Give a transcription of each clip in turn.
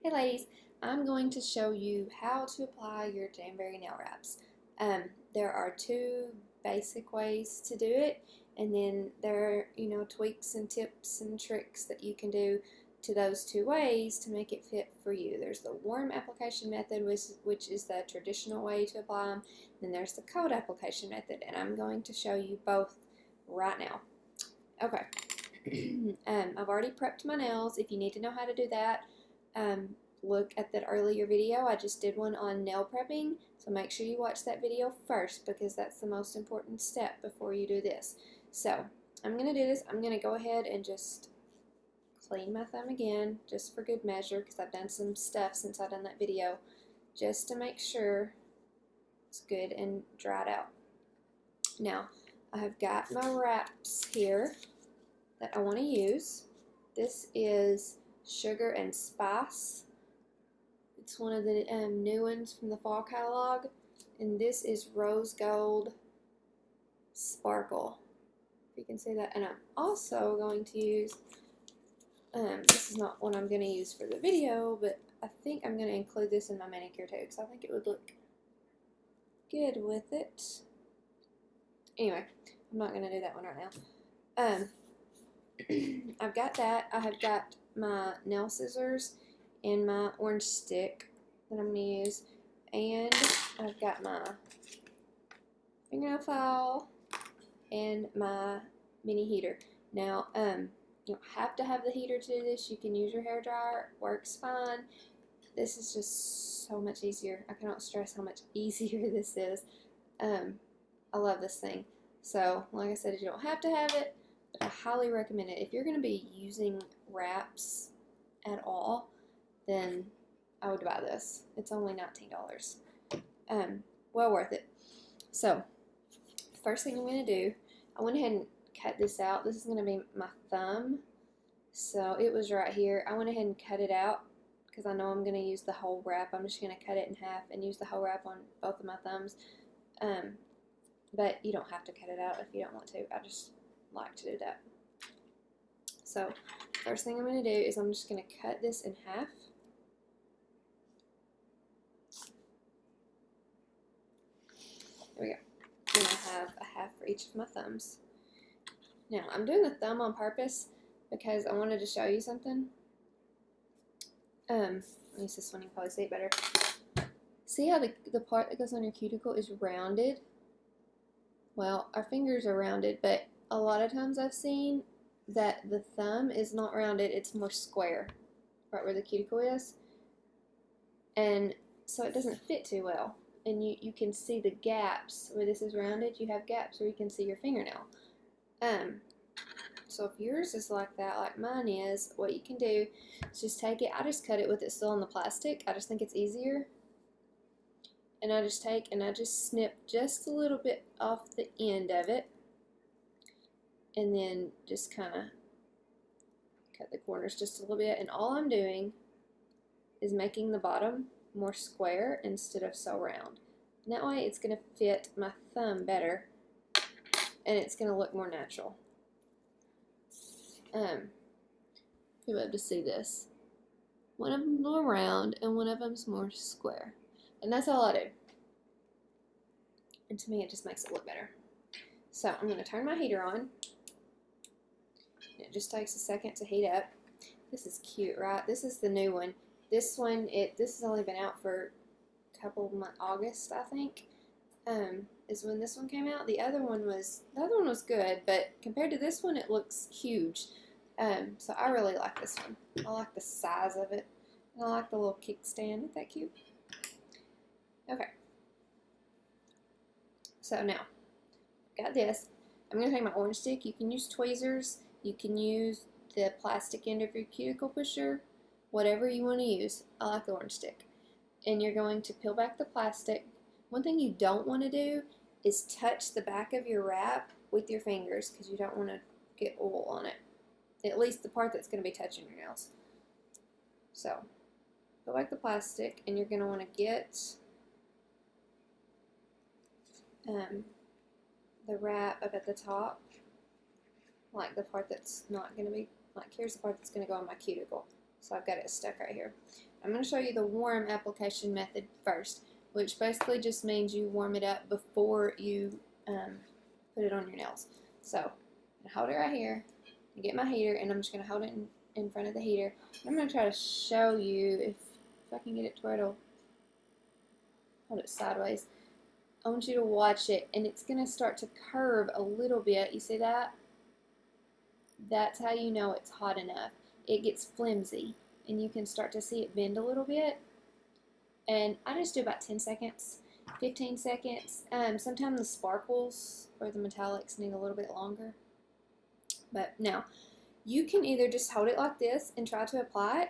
Hey ladies, I'm going to show you how to apply your Jamberry nail wraps. There are two basic ways to do it, and then there are, tweaks and tips and tricks that you can do to those two ways to make it fit for you. There's the warm application method, which is the traditional way to apply them. Then there's the cold application method, and I'm going to show you both right now. Okay. I've already prepped my nails. If you need to know how to do that, look at that earlier video. I just did one on nail prepping, so make sure you watch that video first because that's the most important step before you do this. So I'm going to do this. I'm going to go ahead and just clean my thumb again just for good measure because I've done some stuff since I've done that video just to make sure it's good and dried out. Now I have got my wraps here that I want to use. This is Sugar and Spice. It's one of the new ones from the fall catalog, and this is Rose Gold Sparkle, if you can see that. And I'm also going to use, this is not what I'm going to use for the video, but I think I'm going to include this in my manicure too, because I think it would look good with it. Anyway, I'm not going to do that one right now. I've got that. I have got my nail scissors and my orange stick that I'm going to use, and I've got my fingernail file and my mini heater. Now, you don't have to have the heater to do this. You can use your hair dryer. It works fine. This is just so much easier. I cannot stress how much easier this is. I love this thing. So, like I said, you don't have to have it, but I highly recommend it. If you're going to be using wraps at all, then I would buy this. It's only $19. Well worth it. So, first thing I'm going to do, I went ahead and cut this out. This is going to be my thumb. So, it was right here. I went ahead and cut it out because I know I'm going to use the whole wrap. I'm just going to cut it in half and use the whole wrap on both of my thumbs. But you don't have to cut it out if you don't want to. I just like to do that. So, first thing I'm going to do is I'm just going to cut this in half. There we go. And I have a half for each of my thumbs. Now, I'm doing the thumb on purpose because I wanted to show you something. Let me use this one, you can probably see it better. See how the part that goes on your cuticle is rounded? Well, our fingers are rounded, but a lot of times I've seen that the thumb is not rounded, it's more square, right where the cuticle is. And so it doesn't fit too well. And you can see the gaps where this is rounded. You have gaps where you can see your fingernail. So if yours is like that, like mine is, what you can do is just take it. I just cut it with it still on the plastic. I just think it's easier. And I just take and I just snip just a little bit off the end of it. And then just kind of cut the corners just a little bit. And all I'm doing is making the bottom more square instead of so round. And that way it's going to fit my thumb better and it's going to look more natural. You'll be able to see this. One of them's more round and one of them's more square. And that's all I do. And to me it just makes it look better. So I'm going to turn my heater on. It just takes a second to heat up. This is cute, right? This is the new one. This one, this has only been out for a couple of months, August, I think, is when this one came out. The other one was good, but compared to this one, it looks huge. So I really like this one. I like the size of it, and I like the little kickstand. Isn't that cute? Okay. So now, got this. I'm going to take my orange stick. You can use tweezers. You can use the plastic end of your cuticle pusher. Whatever you want to use. I like the orange stick. And you're going to peel back the plastic. One thing you don't want to do is touch the back of your wrap with your fingers because you don't want to get oil on it. At least the part that's going to be touching your nails. So, peel back the plastic and you're going to want to get the wrap up at the top, like the part that's not going to be, like here's the part that's going to go on my cuticle. So I've got it stuck right here. I'm going to show you the warm application method first, which basically just means you warm it up before you put it on your nails. So I hold it right here, and get my heater, and I'm just going to hold it in front of the heater. I'm going to try to show you if I can get it to where it'll hold it sideways. I want you to watch it, and it's going to start to curve a little bit. You see that? That's how you know it's hot enough. It gets flimsy, and you can start to see it bend a little bit. And I just do about 10 seconds, 15 seconds. Sometimes the sparkles or the metallics need a little bit longer. But now, you can either just hold it like this and try to apply it.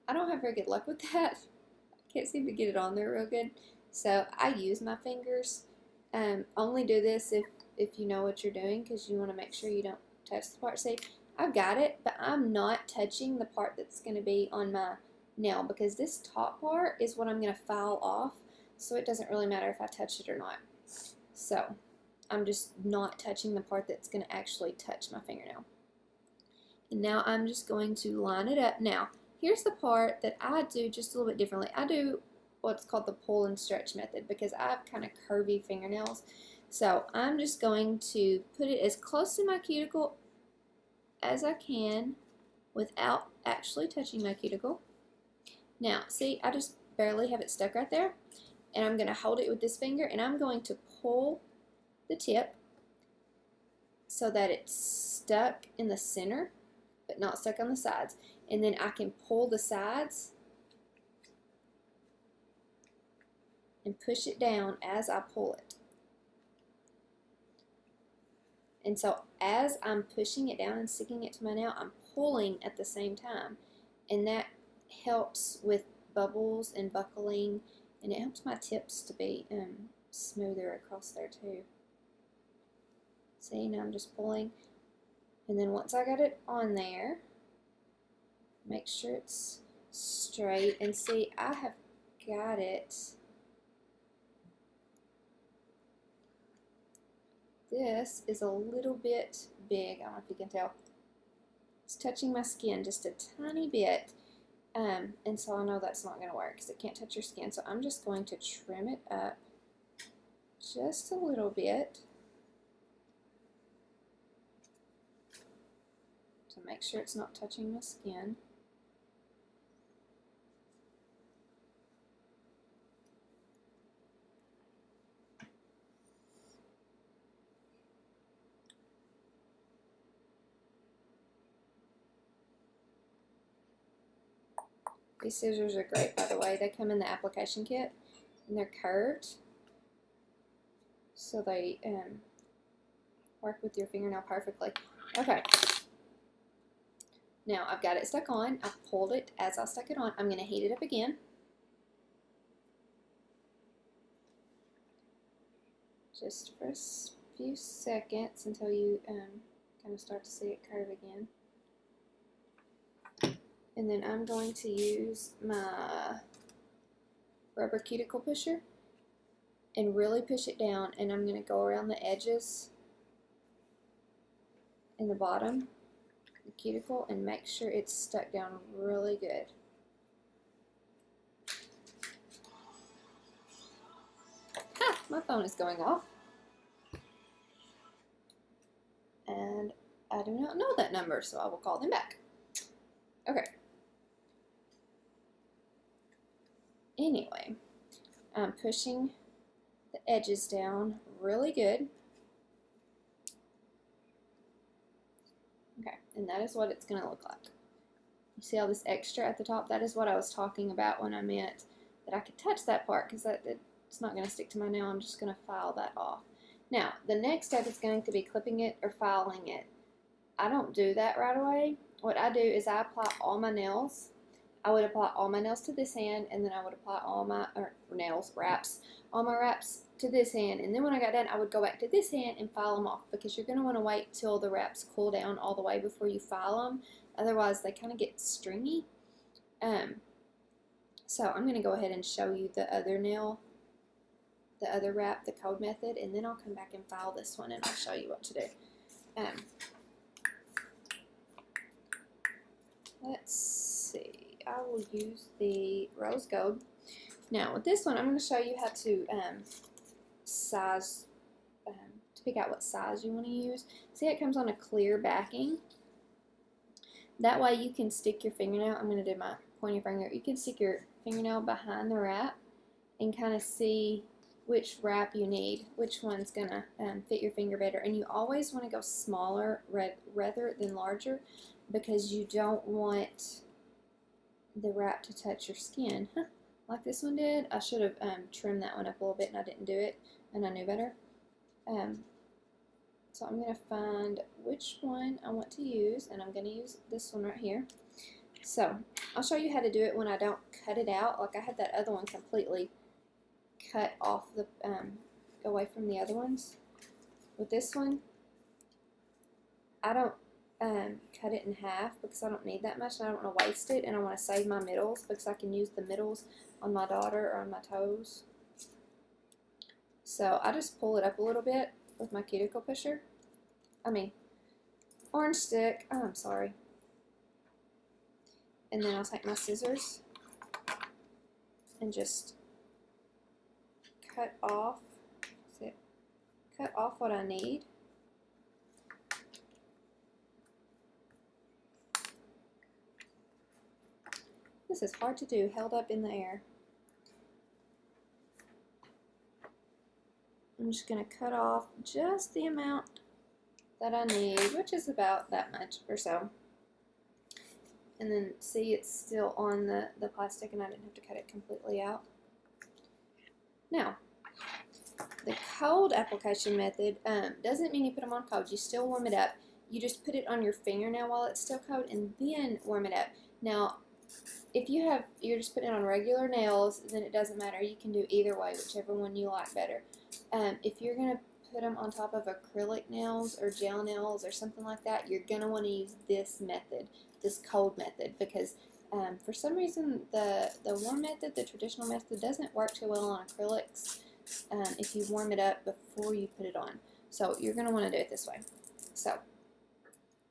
I don't have very good luck with that. I can't seem to get it on there real good. So I use my fingers. Only do this if you know what you're doing, because you want to make sure you don't touch the part. See, I've got it, but I'm not touching the part that's going to be on my nail, because this top part is what I'm going to file off, so it doesn't really matter if I touch it or not. So I'm just not touching the part that's going to actually touch my fingernail. And now I'm just going to line it up. Now, here's the part that I do just a little bit differently. I do what's called the pull and stretch method, because I have kind of curvy fingernails. So I'm just going to put it as close to my cuticle as I can without actually touching my cuticle. Now, see, I just barely have it stuck right there, and I'm going to hold it with this finger, and I'm going to pull the tip so that it's stuck in the center, but not stuck on the sides. And then I can pull the sides and push it down as I pull it. And so as I'm pushing it down and sticking it to my nail, I'm pulling at the same time. And that helps with bubbles and buckling, and it helps my tips to be smoother across there too. See, now I'm just pulling. And then once I got it on there, make sure it's straight. And see, I have got it. This is a little bit big. I don't know if you can tell. It's touching my skin just a tiny bit. And so I know that's not going to work because it can't touch your skin. So I'm just going to trim it up just a little bit to make sure it's not touching my skin. These scissors are great, by the way. They come in the application kit, and they're curved, so they work with your fingernail perfectly. Okay. Now, I've got it stuck on. I've pulled it as I stuck it on. I'm going to heat it up again. Just for a few seconds until you kind of start to see it curve again. And then I'm going to use my rubber cuticle pusher and really push it down, and I'm going to go around the edges in the bottom, the cuticle, and make sure it's stuck down really good. Ha! My phone is going off. And I do not know that number, so I will call them back. Okay. Anyway, I'm pushing the edges down really good. Okay, and that is what it's going to look like. You see all this extra at the top? That is what I was talking about when I meant that I could touch that part, because it's not going to stick to my nail. I'm just going to file that off. Now, the next step is going to be clipping it or filing it. I don't do that right away. What I do is I apply all my nails. I would apply all my nails to this hand, and then I would apply all my all my wraps to this hand. And then when I got done, I would go back to this hand and file them off, because you're going to want to wait till the wraps cool down all the way before you file them. Otherwise, they kind of get stringy. So I'm going to go ahead and show you the other nail, the other wrap, the code method, and then I'll come back and file this one, and I'll show you what to do. Let's see. I will use the rose gold. Now with this one, I'm going to show you how to size, to pick out what size you want to use. See, it comes on a clear backing. That way you can stick your fingernail. I'm going to do my pointer finger. You can stick your fingernail behind the wrap and kind of see which wrap you need, which one's going to fit your finger better. And you always want to go smaller rather than larger, because you don't want the wrap to touch your skin. Like this one did. I should have trimmed that one up a little bit, and I didn't do it, and I knew better. So I'm going to find which one I want to use, and I'm going to use this one right here. So I'll show you how to do it when I don't cut it out. Like I had that other one completely cut off the away from the other ones. With this one, I don't cut it in half because I don't need that much, and I don't want to waste it, and I want to save my middles because I can use the middles on my daughter or on my toes. So I just pull it up a little bit with my cuticle pusher. Orange stick. Oh, I'm sorry. And then I'll take my scissors and just cut off what I need. This is hard to do, held up in the air. I'm just going to cut off just the amount that I need, which is about that much or so. And then see, it's still on the plastic, and I didn't have to cut it completely out. Now, the cold application method doesn't mean you put them on cold. You still warm it up. You just put it on your fingernail while it's still cold and then warm it up. Now, if you're just putting it on regular nails, then it doesn't matter. You can do either way, whichever one you like better. If you're going to put them on top of acrylic nails or gel nails or something like that, you're going to want to use this method, this cold method, because for some reason the warm method, the traditional method, doesn't work too well on acrylics if you warm it up before you put it on. So you're going to want to do it this way. So,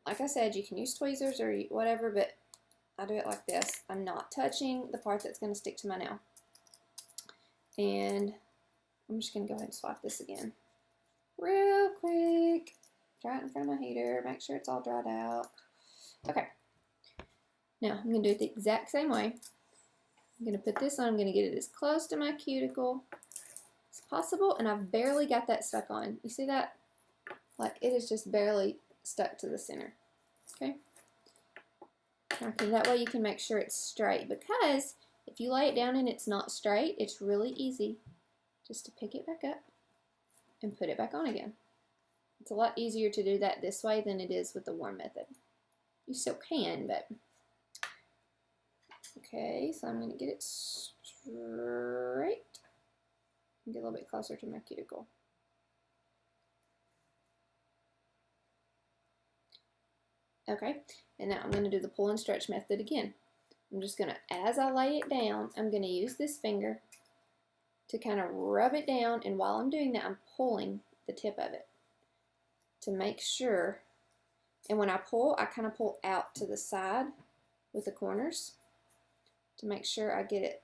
like I said, you can use tweezers or whatever, but I do it like this. I'm not touching the part that's going to stick to my nail. And I'm just going to go ahead and swap this again. Real quick. Dry it in front of my heater. Make sure it's all dried out. Okay. Now, I'm going to do it the exact same way. I'm going to put this on. I'm going to get it as close to my cuticle as possible. And I've barely got that stuck on. You see that? Like, it is just barely stuck to the center. Okay? Okay, that way you can make sure it's straight, because if you lay it down and it's not straight, it's really easy just to pick it back up and put it back on again. It's a lot easier to do that this way than it is with the warm method. You still can, but okay, so I'm going to get it straight and get a little bit closer to my cuticle. Okay, and now I'm going to do the pull and stretch method again. I'm just going to, as I lay it down, I'm going to use this finger to kind of rub it down, and while I'm doing that, I'm pulling the tip of it to make sure, and when I pull, I kind of pull out to the side with the corners to make sure I get it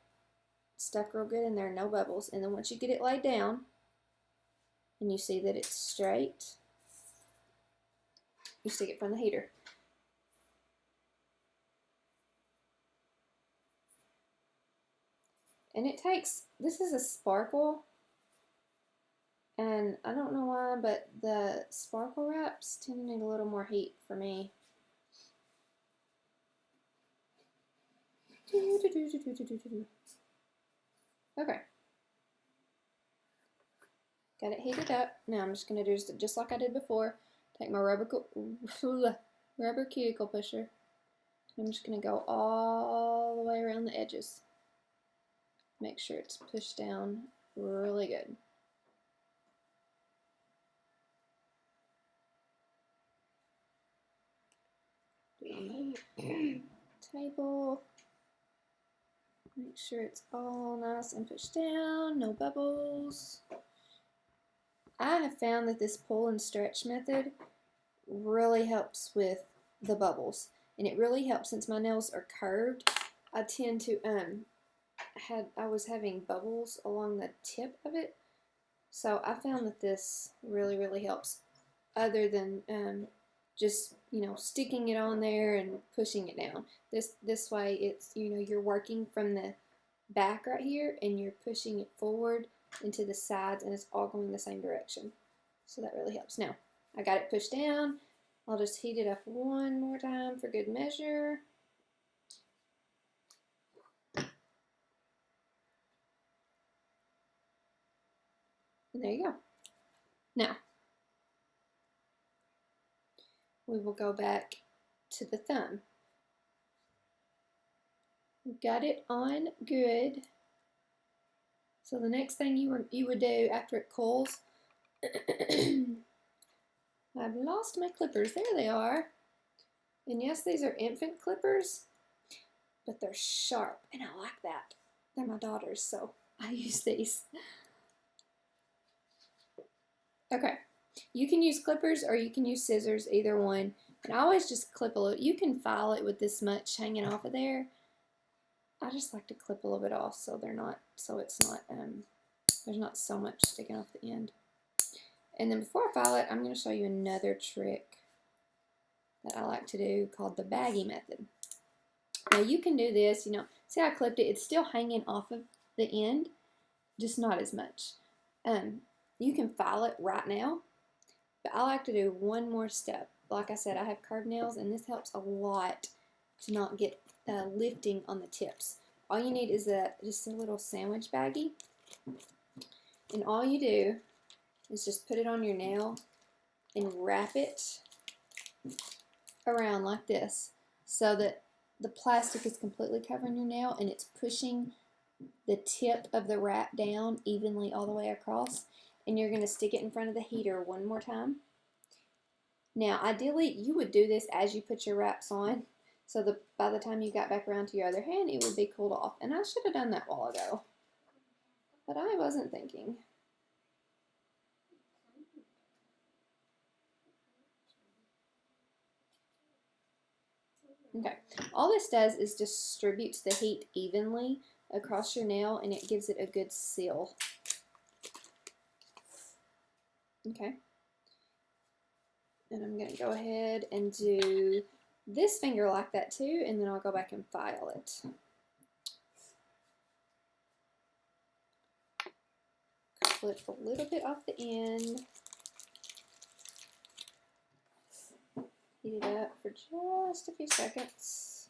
stuck real good and there are no bubbles. And then once you get it laid down and you see that it's straight, you stick it from the heater. And it takes, this is a sparkle, and I don't know why, but the sparkle wraps tend to need a little more heat for me. Okay. Got it heated up. Now I'm just going to do just like I did before. Take my rubber cuticle pusher. I'm just going to go all the way around the edges. Make sure it's pushed down really good. Table. Make sure it's all nice and pushed down, no bubbles. I have found that this pull and stretch method really helps with the bubbles. And it really helps since my nails are curved. I tend to I was having bubbles along the tip of it, so I found that this really helps. Other than just sticking it on there and pushing it down. This way it's you're working from the back right here and you're pushing it forward into the sides and it's all going the same direction. So that really helps. Now I got it pushed down. I'll just heat it up one more time for good measure. And there you go. Now we will go back to the thumb. We've got it on good. So the next thing you would do after it cools, I've lost my clippers. There they are. And yes, these are infant clippers, but they're sharp, and I like that. They're my daughter's, so I use these. Okay, you can use clippers or you can use scissors, either one. And I always just clip a little. You can file it with this much hanging off of there. I just like to clip a little bit off so it's not there's not so much sticking off the end. And then before I file it, I'm going to show you another trick that I like to do called the baggie method. Now you can do this, see how I clipped it? It's still hanging off of the end, just not as much. You can file it right now, but I like to do one more step. Like I said, I have curved nails, and this helps a lot to not get lifting on the tips. All you need is just a little sandwich baggie, and all you do is just put it on your nail and wrap it around like this so that the plastic is completely covering your nail and it's pushing the tip of the wrap down evenly all the way across. And you're going to stick it in front of the heater one more time. Now ideally you would do this as you put your wraps on, so that by the time you got back around to your other hand it would be cooled off. And I should have done that a while ago, but I wasn't thinking. Okay, all this does is distributes the heat evenly across your nail, and it gives it a good seal. Okay, and I'm going to go ahead and do this finger like that too, and then I'll go back and file it. Clip a little bit off the end. Heat it up for just a few seconds.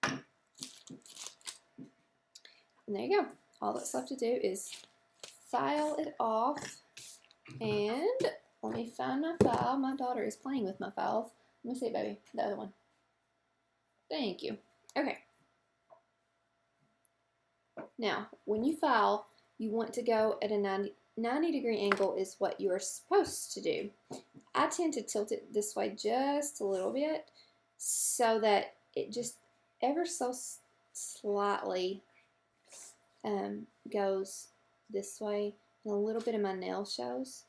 And there you go. All that's left to do is file it off. And let me find my file. My daughter is playing with my files. Let me see, baby. The other one. Thank you. Okay. Now, when you file, you want to go at a 90-degree angle is what you're supposed to do. I tend to tilt it this way just a little bit so that it just ever so slightly goes this way, and a little bit of my nail shows.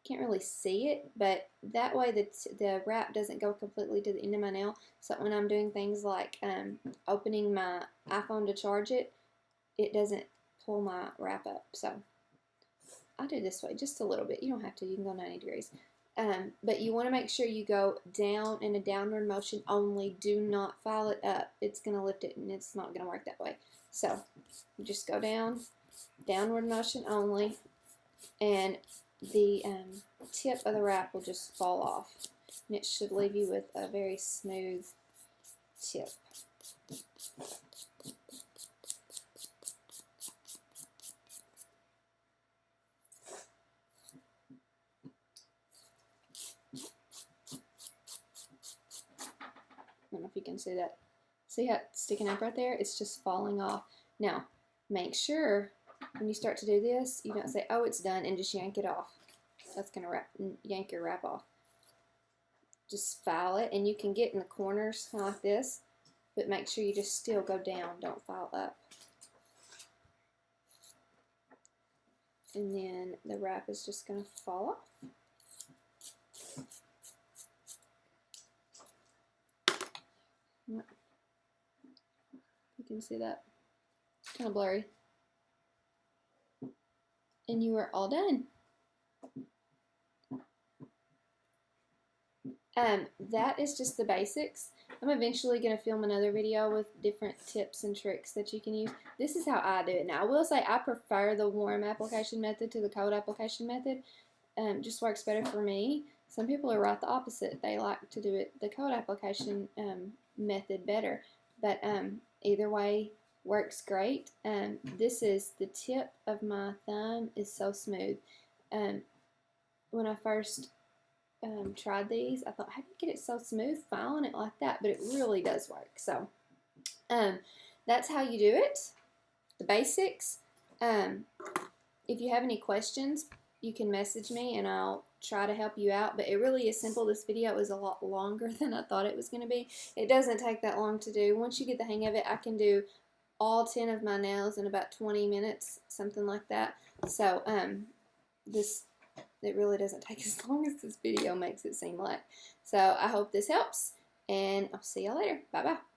Can't really see it, but that way the wrap doesn't go completely to the end of my nail, so when I'm doing things like opening my iPhone to charge it, it doesn't pull my wrap up. So I do this way just a little bit. You don't have to. You can go 90 degrees. But you want to make sure you go down in a downward motion only. Do not file it up. It's going to lift it, and it's not going to work that way. So you just go down, downward motion only, and the tip of the wrap will just fall off. And it should leave you with a very smooth tip. I don't know if you can see that. See how it's sticking up right there? It's just falling off. Now, make sure when you start to do this, you don't say, oh, it's done, and just yank it off. That's going to yank your wrap off. Just file it, and you can get in the corners kind of like this, but make sure you just still go down. Don't file up. And then the wrap is just going to fall off. You can see that. It's kind of blurry. And you are all done. That is just the basics. I'm eventually going to film another video with different tips and tricks that you can use. This is how I do it. Now, I will say I prefer the warm application method to the cold application method. Just works better for me. Some people are right the opposite. They like to do it the cold application method better. But either way works great. This is the tip of my thumb is so smooth. When I first tried these, I thought, how do you get it so smooth filing it like that? But it really does work. So that's how you do it, the basics. If you have any questions, you can message me and I'll try to help you out. But it really is simple. This video is a lot longer than I thought it was going to be. It doesn't take that long to do. Once you get the hang of it, I can do all 10 of my nails in about 20 minutes, something like that. So it really doesn't take as long as this video makes it seem like. So I hope this helps, and I'll see y'all later. Bye-bye.